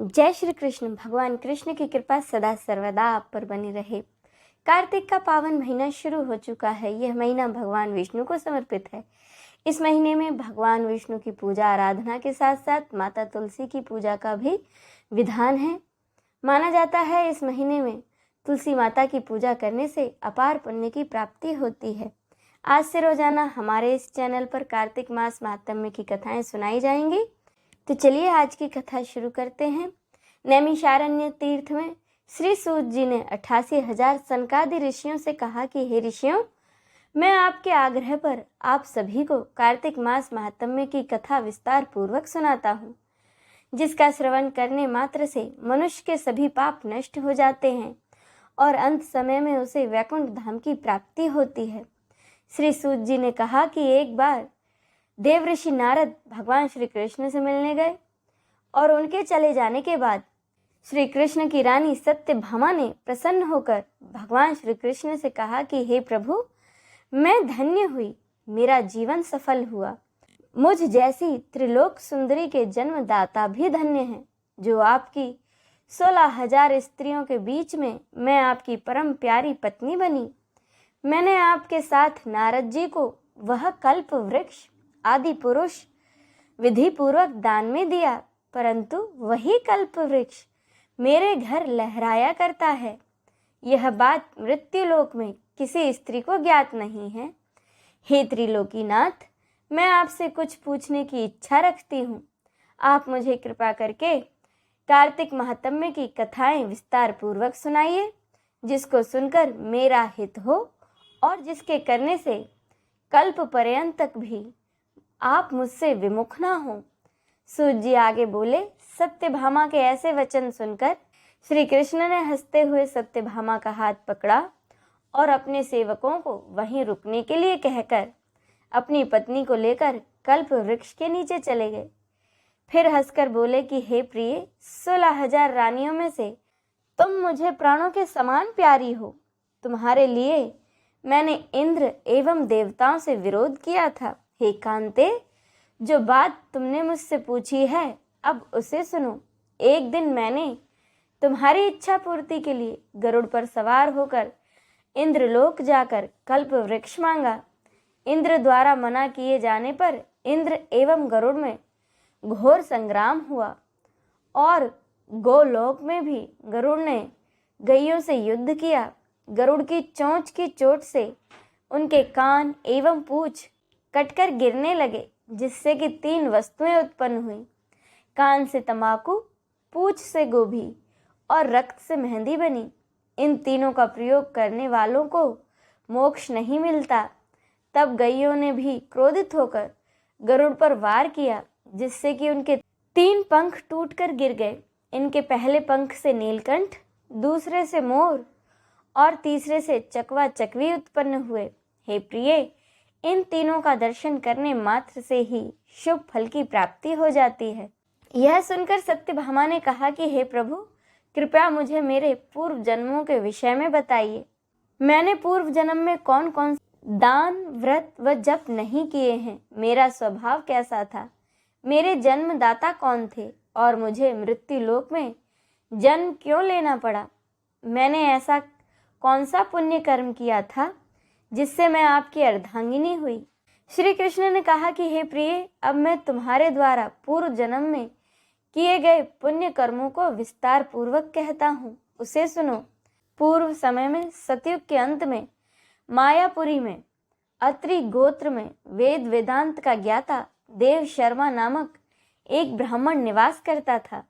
जय श्री कृष्ण। भगवान कृष्ण की कृपा सदा सर्वदा आप पर बनी रहे। कार्तिक का पावन महीना शुरू हो चुका है। यह महीना भगवान विष्णु को समर्पित है। इस महीने में भगवान विष्णु की पूजा आराधना के साथ साथ माता तुलसी की पूजा का भी विधान है। माना जाता है इस महीने में तुलसी माता की पूजा करने से अपार पुण्य की प्राप्ति होती है। आज से रोजाना हमारे इस चैनल पर कार्तिक मास महात्म्य की कथाएं सुनाई जाएंगी। तो चलिए आज की कथा शुरू करते हैं। नैमिषारण्य तीर्थ में श्री सूत जी ने 88,000 सनकादि ऋषियों से कहा कि हे ऋषियों, मैं आपके आग्रह पर आप सभी को कार्तिक मास महात्म्य की कथा विस्तार पूर्वक सुनाता हूँ, जिसका श्रवण करने मात्र से मनुष्य के सभी पाप नष्ट हो जाते हैं और अंत समय में उसे वैकुंठ धाम की प्राप्ति होती है। श्री सूत जी ने कहा कि एक बार देवऋषि नारद भगवान श्री कृष्ण से मिलने गए और उनके चले जाने के बाद श्री कृष्ण की रानी सत्यभामा ने प्रसन्न होकर भगवान श्री कृष्ण से कहा कि हे प्रभु, मैं धन्य हुई, मेरा जीवन सफल हुआ। मुझ जैसी त्रिलोक सुंदरी के जन्मदाता भी धन्य हैं, जो आपकी 16,000 स्त्रियों के बीच में मैं आपकी परम प्यारी पत्नी बनी। मैंने आपके साथ नारद जी को वह कल्प वृक्ष आदि पुरुष विधि पूर्वक दान में दिया, परंतु वही कल्प वृक्ष मेरे घर लहराया करता है। यह बात मृत्युलोक में किसी स्त्री को ज्ञात नहीं है। हे त्रिलोकीनाथ, मैं आपसे कुछ पूछने की इच्छा रखती हूँ। आप मुझे कृपा करके कार्तिक महात्म्य की कथाएं विस्तार पूर्वक सुनाइए, जिसको सुनकर मेरा हित हो और जिसके करने से कल्प पर्यंत तक भी आप मुझसे विमुख ना हो। सूत जी आगे बोले। सत्यभामा के ऐसे वचन सुनकर श्री कृष्ण ने हंसते हुए सत्यभामा का हाथ पकड़ा और अपने सेवकों को वहीं रुकने के लिए कहकर अपनी पत्नी को लेकर कल्प वृक्ष के नीचे चले गए। फिर हंसकर बोले कि हे प्रिय, 16,000 रानियों में से तुम मुझे प्राणों के समान प्यारी हो। तुम्हारे लिए मैंने इंद्र एवं देवताओं से विरोध किया था। हे कांते, जो बात तुमने मुझसे पूछी है अब उसे सुनो। एक दिन मैंने तुम्हारी इच्छा पूर्ति के लिए गरुड़ पर सवार होकर इंद्रलोक जाकर कल्प वृक्ष मांगा। इंद्र द्वारा मना किए जाने पर इंद्र एवं गरुड़ में घोर संग्राम हुआ और गोलोक में भी गरुड़ ने गैयों से युद्ध किया। गरुड़ की चोंच की चोट से उनके कान एवं पूंछ कटकर गिरने लगे, जिससे कि 3 वस्तुएं उत्पन्न हुई। कान से तंबाकू, पूंछ से गोभी और रक्त से मेहंदी बनी। इन तीनों का प्रयोग करने वालों को मोक्ष नहीं मिलता। तब गैयों ने भी क्रोधित होकर गरुड़ पर वार किया, जिससे कि उनके 3 पंख टूटकर गिर गए। इनके पहले पंख से नीलकंठ, दूसरे से मोर और तीसरे से चकवा चकवी उत्पन्न हुए। हे प्रिय, इन तीनों का दर्शन करने मात्र से ही शुभ फल की प्राप्ति हो जाती है। यह सुनकर सत्यभामा ने कहा कि हे प्रभु, कृपया मुझे मेरे पूर्व जन्मों के विषय में बताइए। मैंने पूर्व जन्म में कौन कौन दान, व्रत व जप नहीं किए हैं? मेरा स्वभाव कैसा था? मेरे जन्मदाता कौन थे और मुझे मृत्यु लोक में जन्म क्यों लेना पड़ा? मैंने ऐसा कौन सा पुण्य कर्म किया था जिससे मैं आपकी अर्धांगिनी हुई? श्री कृष्ण ने कहा कि हे प्रिय, अब मैं तुम्हारे द्वारा पूर्व जन्म में किए गए पुण्य कर्मों को विस्तार पूर्वक कहता हूँ, उसे सुनो। पूर्व समय में सतयुग के अंत में मायापुरी में अत्रि गोत्र में वेद वेदांत का ज्ञाता देव शर्मा नामक एक ब्राह्मण निवास करता था।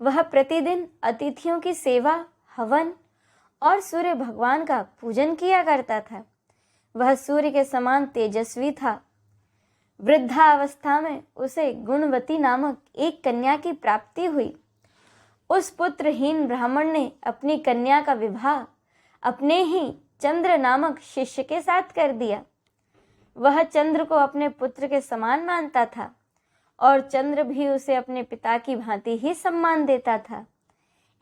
वह प्रतिदिन अतिथियों की सेवा, हवन और सूर्य भगवान का पूजन किया करता था। वह सूर्य के समान तेजस्वी था। वृद्धावस्था में उसे गुणवती नामक एक कन्या की प्राप्ति हुई। उस पुत्रहीन ब्राह्मण ने अपनी कन्या का विवाह अपने ही चंद्र नामक शिष्य के साथ कर दिया। वह चंद्र को अपने पुत्र के समान मानता था और चंद्र भी उसे अपने पिता की भांति ही सम्मान देता था।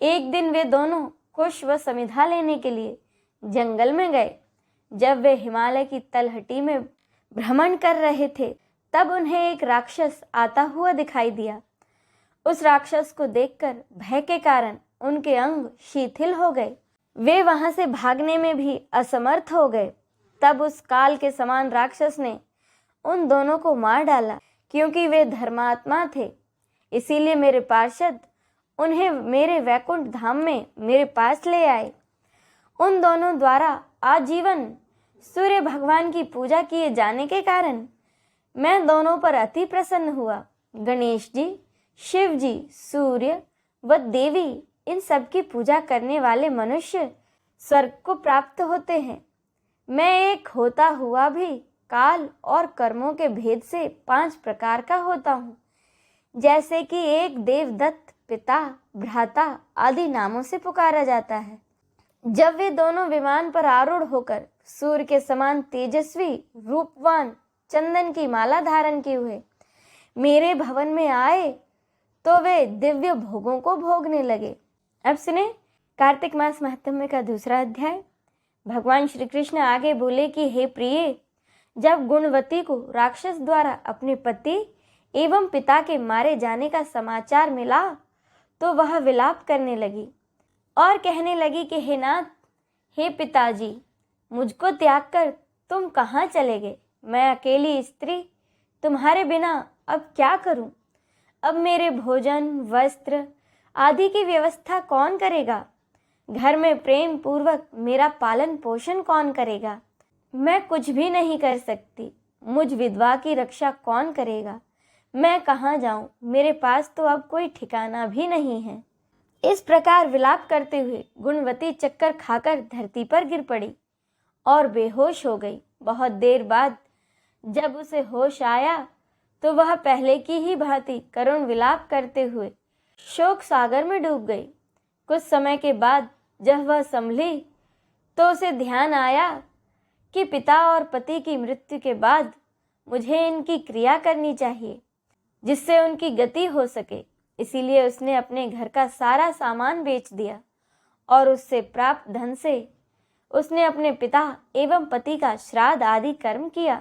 एक दिन वे दोनों कुश व समिधा लेने के लिए जंगल में गए। जब वे हिमालय की तलहटी में भ्रमण कर रहे थे, तब उन्हें एक राक्षस आता हुआ दिखाई दिया। उस राक्षस को देखकर भय के कारण उनके अंग शिथिल हो गए। वे वहां से भागने में भी असमर्थ हो गए। तब उस काल के समान राक्षस ने उन दोनों को मार डाला। क्योंकि वे धर्मात्मा थे, इसीलिए मेरे पार्षद उन्हें मेरे वैकुंठ धाम में मेरे पास ले आए। उन दोनों द्वारा आजीवन सूर्य भगवान की पूजा किए जाने के कारण मैं दोनों पर अति प्रसन्न हुआ। गणेश जी, शिव जी, सूर्य व देवी, इन सब की पूजा करने वाले मनुष्य स्वर्ग को प्राप्त होते हैं। मैं एक होता हुआ भी काल और कर्मों के भेद से 5 प्रकार का होता हूँ। जैसे कि एक देवदत्त, पिता, भ्राता आदि नामों से पुकारा जाता है। जब वे दोनों विमान पर आरूढ़ होकर सूर्य के समान तेजस्वी, रूपवान, चंदन की माला धारण किए हुए मेरे भवन में आए तो वे दिव्य भोगों को भोगने लगे। अब सुने कार्तिक मास महात्म्य का दूसरा अध्याय। भगवान श्री कृष्ण आगे बोले कि हे प्रिय, जब गुणवती को राक्षस द्वारा अपने पति एवं पिता के मारे जाने का समाचार मिला तो वह विलाप करने लगी और कहने लगी कि हे नाथ, हे पिताजी, मुझको त्याग कर तुम कहाँ चले गए? मैं अकेली स्त्री तुम्हारे बिना अब क्या करूं? अब मेरे भोजन, वस्त्र आदि की व्यवस्था कौन करेगा? घर में प्रेम पूर्वक मेरा पालन पोषण कौन करेगा? मैं कुछ भी नहीं कर सकती। मुझ विधवा की रक्षा कौन करेगा? मैं कहाँ जाऊं? मेरे पास तो अब कोई ठिकाना भी नहीं है। इस प्रकार विलाप करते हुए गुणवती चक्कर खाकर धरती पर गिर पड़ी और बेहोश हो गई। बहुत देर बाद जब उसे होश आया तो वह पहले की ही भांति करुण विलाप करते हुए शोक सागर में डूब गई। कुछ समय के बाद जब वह संभली तो उसे ध्यान आया कि पिता और पति की मृत्यु के बाद मुझे इनकी क्रिया करनी चाहिए जिससे उनकी गति हो सके। इसीलिए उसने अपने घर का सारा सामान बेच दिया और उससे प्राप्त धन से उसने अपने पिता एवं पति का श्राद्ध आदि कर्म किया।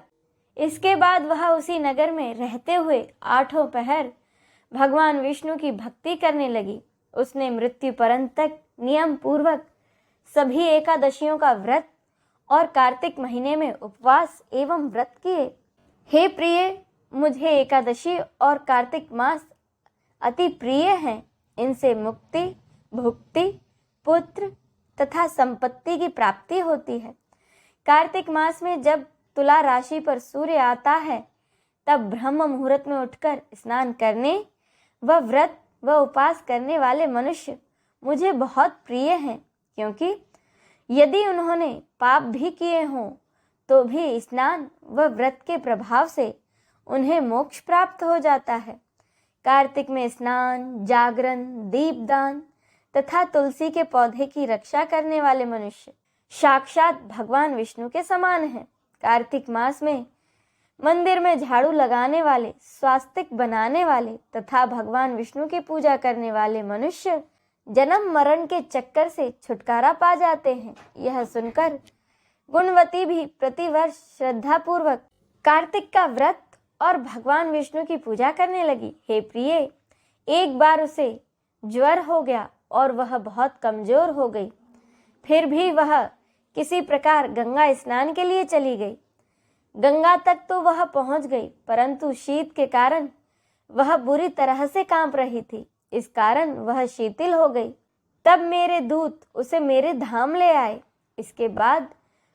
इसके बाद वह उसी नगर में रहते हुए 8 पहर भगवान विष्णु की भक्ति करने लगी। उसने मृत्यु पर्यंत तक नियम पूर्वक सभी एकादशियों का व्रत और कार्तिक महीने में उपवास एवं व्रत किए। हे प्रिय, मुझे एकादशी और कार्तिक मास अति प्रिय हैं। इनसे मुक्ति, भुक्ति, पुत्र तथा संपत्ति की प्राप्ति होती है। कार्तिक मास में जब तुला राशि पर सूर्य आता है तब ब्रह्म मुहूर्त में उठकर स्नान करने व व्रत व उपवास करने वाले मनुष्य मुझे बहुत प्रिय हैं, क्योंकि यदि उन्होंने पाप भी किए हों तो भी स्नान व व्रत के प्रभाव से उन्हें मोक्ष प्राप्त हो जाता है। कार्तिक में स्नान, जागरण, दीपदान तथा तुलसी के पौधे की रक्षा करने वाले मनुष्य साक्षात भगवान विष्णु के समान हैं। कार्तिक मास में मंदिर में झाड़ू लगाने वाले, स्वास्तिक बनाने वाले तथा भगवान विष्णु की पूजा करने वाले मनुष्य जन्म मरण के चक्कर से छुटकारा पा जाते हैं। यह सुनकर गुणवती भी प्रतिवर्ष श्रद्धापूर्वक कार्तिक का व्रत और भगवान विष्णु की पूजा करने लगी। हे प्रिय, एक बार उसे ज्वर हो गया और वह बहुत कमजोर हो गई। फिर भी वह किसी प्रकार गंगा स्नान के लिए चली गई। गंगा तक तो वह पहुंच गई, परंतु शीत के कारण वह बुरी तरह से कांप रही थी। इस कारण वह शिथिल हो गई। तब मेरे दूत उसे मेरे धाम ले आए। इसके बाद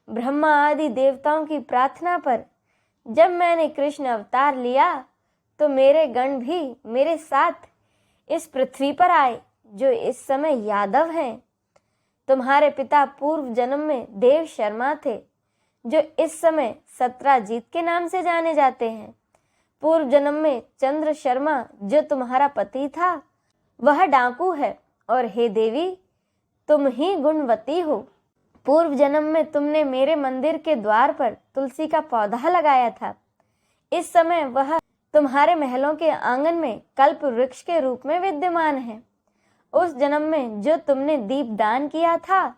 ब्रह्मा आदि देवताओं की प्रार्थना पर जब मैंने कृष्ण अवतार लिया तो मेरे गण भी मेरे साथ इस पृथ्वी पर आए, जो इस समय यादव हैं। तुम्हारे पिता पूर्व जन्म में देव शर्मा थे, जो इस समय सत्राजीत के नाम से जाने जाते हैं। पूर्व जन्म में चंद्र शर्मा, जो तुम्हारा पति था, वह डाकू है। और हे देवी, तुम ही गुणवती हो। पूर्व जन्म में तुमने मेरे मंदिर के द्वार पर तुलसी का पौधा लगाया था। इस समय वह तुम्हारे महलों के आंगन में कल्प वृक्ष के रूप में विद्यमान है। उस जन्म में जो तुमने दीप दान किया था,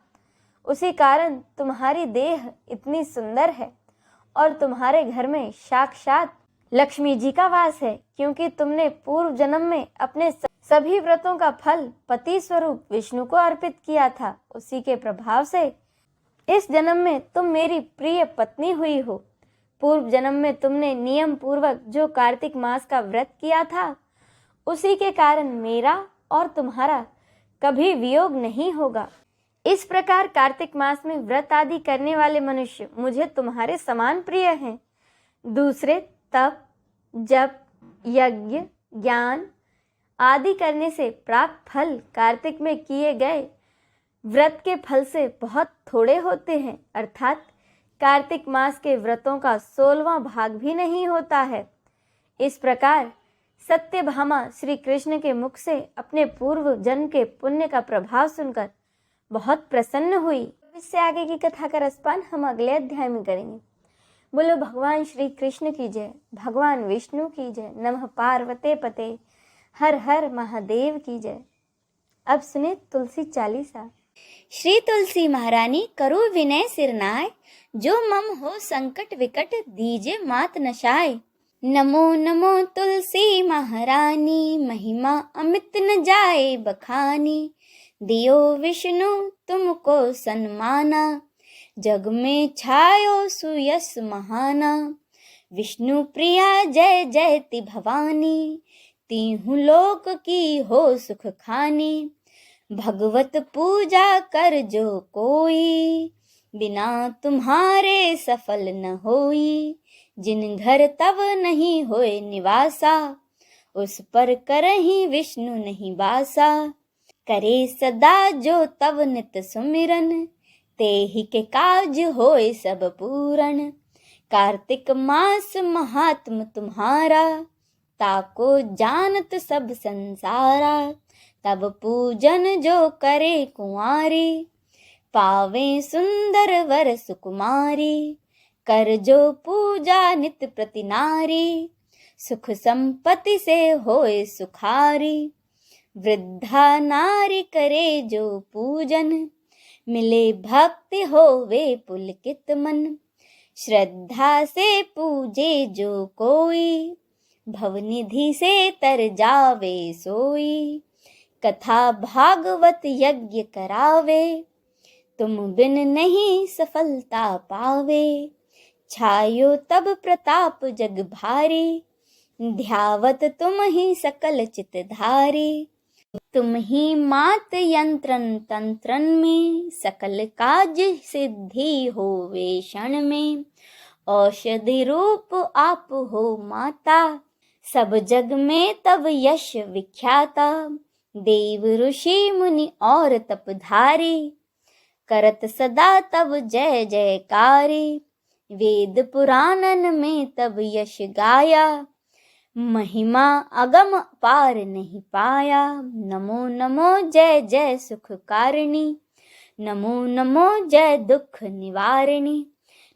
उसी कारण तुम्हारी देह इतनी सुंदर है और तुम्हारे घर में साक्षात लक्ष्मी जी का वास है, क्योंकि तुमने पूर्व जन्म में अपने सभी व्रतों का फल पति स्वरूप विष्णु को अर्पित किया था। उसी के प्रभाव से इस जन्म में तुम मेरी प्रिय पत्नी हुई हो। पूर्व जन्म में तुमने नियम पूर्वक जो कार्तिक मास का व्रत किया था, उसी के कारण मेरा और तुम्हारा कभी वियोग नहीं होगा। इस प्रकार कार्तिक मास में व्रत आदि करने वाले मनुष्य मुझे तुम्हारे समान प्रिय हैं। दूसरे तप, जप, यज्ञ, ज्ञान आदि करने से प्राप्त फल कार्तिक में किए गए व्रत के फल से बहुत थोड़े होते हैं, अर्थात कार्तिक मास के व्रतों का 16वां भाग भी नहीं होता है। इस प्रकार सत्यभामा श्री कृष्ण के मुख से अपने पूर्व जन्म के पुण्य का प्रभाव सुनकर बहुत प्रसन्न हुई। इससे आगे की कथा का रसपान हम अगले अध्याय में करेंगे। बोलो भगवान श्री कृष्ण की जय, भगवान विष्णु की जय, नमः पार्वते पते, हर हर महादेव की जय। अब सुने तुलसी चालीसा। श्री तुलसी महारानी करो विनय सिरनाय, जो मम हो संकट विकट दीजे मात नशाय। नमो नमो तुलसी महारानी, महिमा अमित न जाए बखानी। दियो विष्णु तुमको सन्माना, जग में छायो सुयस महाना। विष्णु प्रिया जय जयति भवानी, तीहु लोक की हो सुख खानी। भगवत पूजा कर जो कोई, बिना तुम्हारे सफल न होई। जिन घर तब नहीं होए निवासा, उस पर करहि विष्णु नहीं बासा। करे सदा जो तब नित सुमिरन, ते ही के काज होए सब पूरन। कार्तिक मास महात्म तुम्हारा, ताको जानत सब संसारा। तब पूजन जो करे कुंवारी, पावे सुंदर वर सुकुमारी। कर जो पूजा नित प्रति नारी, सुख संपत्ति से होए सुखारी। वृद्धा नारी करे जो पूजन, मिले भक्ति होवे पुलकित मन। श्रद्धा से पूजे जो कोई, भवनिधि से तर जावे सोई। कथा भागवत यज्ञ करावे, तुम बिन नहीं सफलता पावे। छायो तब प्रताप जग भारी, ध्यावत तुम ही सकल चित धारी। तुम ही मात यंत्रन तंत्रन में, सकल काज सिद्धि होवे क्षण में। औषधि रूप आप हो माता, सब जग में तब यश विख्याता। देव ऋषि मुनि और तपधारी, करत सदा तब जय जयकारी। वेद पुराणन में तब यश गाया, महिमा अगम पार नहीं पाया। नमो नमो जय जय सुख कारिणी, नमो नमो जय दुख निवारिणी।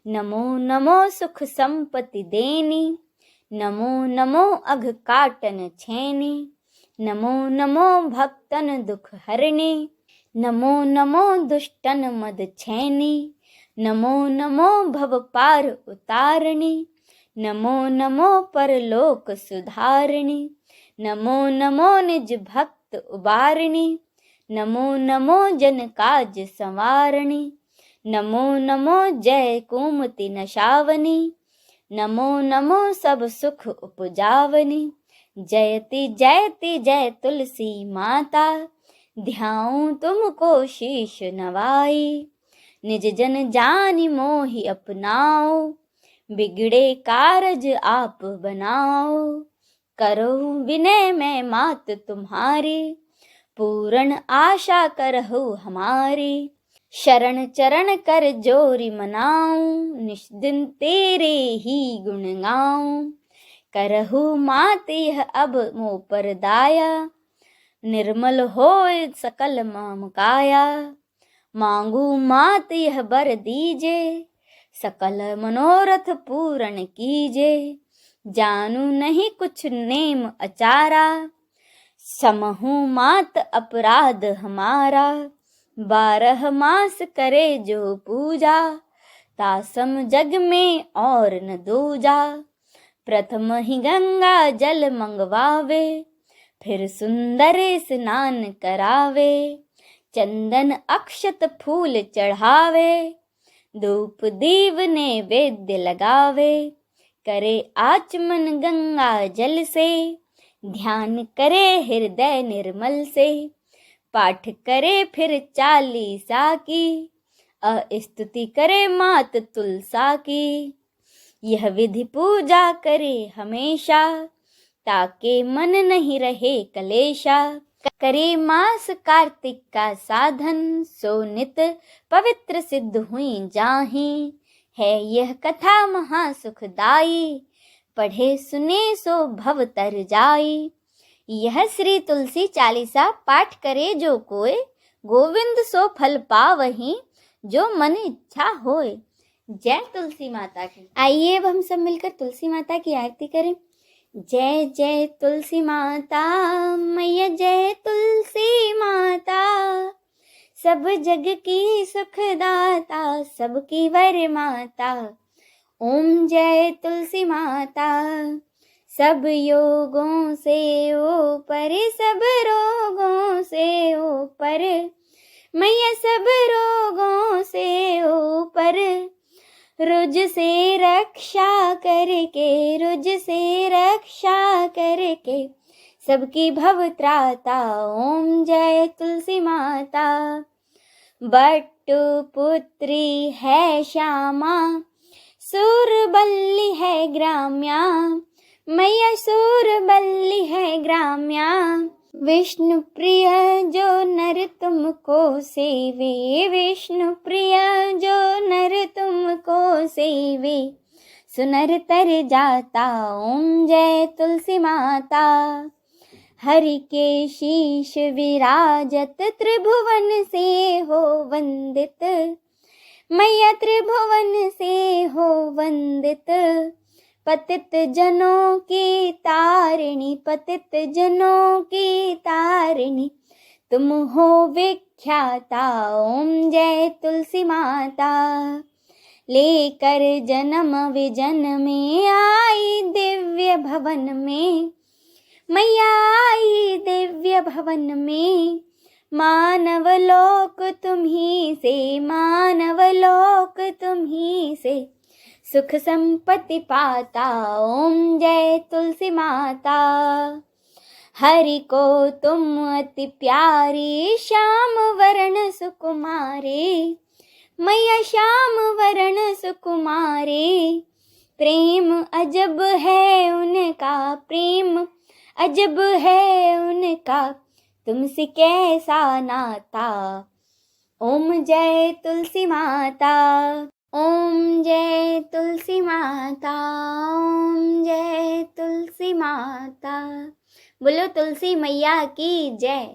नमो नमो सुख संपत्ति देनी, नमो नमो अघ काटन छेनी। नमो नमो भक्तन दुख हरिणी, नमो नमो दुष्टन मद छेनी। नमो नमो भव पार उतारणी, नमो नमो परलोक सुधारिणी। नमो नमो निज भक्त उबारिणी, नमो नमो जन काज संवारिणी। नमो नमो जय कुमति नशावनी, नमो नमो सब सुख उपजावनी। जयति जयति जय तुलसी माता, ध्याऊं तुमको शीश नवाई। निज जन जानि मोहि अपनाओ, बिगड़े कारज आप बनाओ। करो विनय मैं मात तुम्हारी, पूर्ण आशा करहु हमारी। शरण चरण कर जोरी मनाऊं, निश दिन तेरे ही गुण गाऊं। करहु मात यह अब मोह पर दाया, निर्मल होए सकल माम काया। मांगू मात यह बर दीजे, सकल मनोरथ पूर्ण कीजे। जानू नहीं कुछ नेम अचारा, समहू मात अपराध हमारा। 12 मास करे जो पूजा, तासम जग में और न दूजा। प्रथम ही गंगा जल मंगवावे, फिर सुंदर स्नान करावे, चंदन अक्षत फूल चढ़ावे, धूप दीप नैवेद्य लगावे, करे आचमन गंगा जल से, ध्यान करे हृदय निर्मल से, पाठ करे फिर चालीसा की, स्तुति करे मात तुलसा की। यह विधि पूजा करे हमेशा, ताके मन नहीं रहे कलेशा। करे मास कार्तिक का साधन, सो नित पवित्र सिद्ध हुई जाहि। है यह कथा महासुखदाई, पढ़े सुने सो भव तर जाई। यह श्री तुलसी चालीसा पाठ करे जो कोय, गोविंद सो फल पावहि, जो मन इच्छा होय। जय तुलसी माता की। आइए अब हम सब मिलकर तुलसी माता की आरती करें। जय जय तुलसी माता मैया, जय तुलसी माता, सब जग की सुखदाता, सबकी वर माता। ओम जय तुलसी माता, सब योगों से ऊपर, सब रोगों से ऊपर, मैया सब रोगों से ऊपर। रुज से रक्षा करके, रुज से रक्षा करके, सबकी भव त्राता। ओम जय तुलसी माता। बट्टु पुत्री है श्यामा, सूरबल्ली है ग्राम्या, मैया सूरबल्ली है ग्राम्या। विष्णु प्रिय जो नर तुमको सेवे, विष्णु प्रिय जो नर तुमको सेवे, सुनर तर जाता। ओम जय तुलसी माता। हरि के शीश विराजत, त्रिभुवन से हो वंदित, मैया त्रिभुवन से हो वंदित। पतित जनों की तारिणी, पतित जनों की तारिणी, तुम हो विख्याता। ओम जय तुलसी माता। लेकर जन्म विजन में आई दिव्य भवन में, मैया आई दिव्य भवन में। मानव लोक तुम्ही से, मानव लोक तुम्ही से, सुख संपत्ति पाता। ओम जय तुलसी माता। हरि को तुम अति प्यारी, श्याम वर्ण सुकुमारी, मैया श्याम वर्ण सुकुमारी। प्रेम अजब है उनका, प्रेम अजब है उनका, तुमसे कैसा नाता। ओम जय तुलसी माता। ओम जय तुलसी माता। ओम जय तुलसी माता। बोलो तुलसी मैया की जय।